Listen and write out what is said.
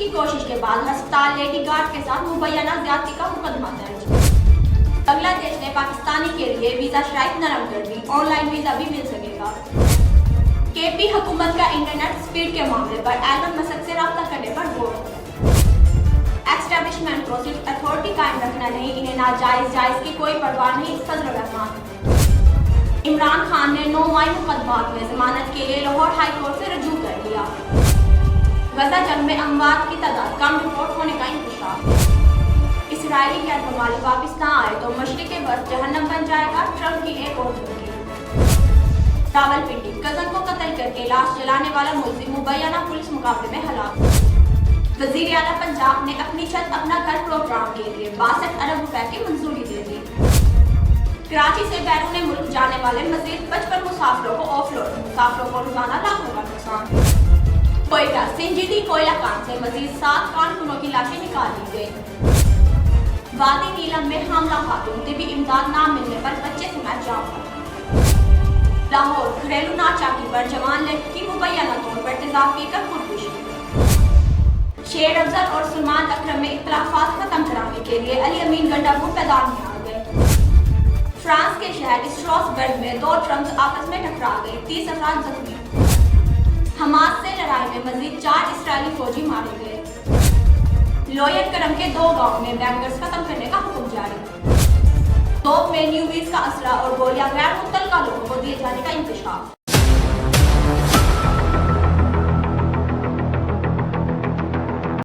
की कोशिश के बाद अस्पताल लेडी गार्ड के साथ मुबैना ज्यादती का मुकदमा दर्ज। बांग्लादेश ने पाकिस्तानी के लिए वीजा शर्त नरम कर दी, ऑनलाइन वीजा भी मिल सकेगा। केपी हुकूमत का इंटरनेट स्पीड के मामले पर एलन मस्क से राब्ता करने पर जोर। एस्टेब्लिशमेंट को सिर्फ अथॉरिटी कायम रखना नहीं, इन्हें नाजायज जायज की कोई परवाह नहीं, फजल रहमान। इमरान खान ने 9 मई मुकदमात में जमानत के लिए लाहौर हाई कोर्ट से रजू कर लिया। गजा जंग में अमवात की तादाद कम रिपोर्ट होने का इंकशाफ। इसराइली गैर ममालिक वापिस न आए तो मशरिक़ बस जहन्नम बन जाएगा, ट्रंप की एक और धमकी। रावलपिंडी कजन को कत्ल करके लाश जलाने वाला मुलजिम मुबैना पुलिस मुकाबले में हलाक। वजीर आला पंजाब ने अपनी छत अपना घर प्रोग्राम के लिए 62 अरब रुपए की मंजूरी दे दी। कराची से बैरून मुल्क जाने वाले मजीद 55 मुसाफिरों को ऑफलोड, मुसाफिरों को रोजाना लाखों का नुकसान। कोयटा सिंजीडी कोयला कांड से मजीद 7 कारकुनों की लाशें निकाल ली गई। वादी नीलम में हमला खातून, तिबी इमदाद न मिलने पर बच्चे समेत जाम। लाहौर घरेलू नाचाकी पर जवान लड़की मुबैना तौर पर तेजाब पीकर खुदकुशी। शेर अफजल और सलमान अकरम में इख्तिलाफात खत्म कराने के लिए अली अमीन गंडापुर मैदान में आ गए। फ्रांस के शहर स्ट्रासबर्ग में 2 ट्रक्स आपस में टकरा गए, 30 अफराद जख्मी। हमास से लड़ाई में मजीद 4 इस्राएली फौजी मारे गए। लोयर करम के 2 गाँव में बैंगर्स खत्म करने का हुक्म जारी। तोप में न्यूवीज का असला और गोलियां गैर मुतल्लिका लोगों को दिए जाने का इंतशार।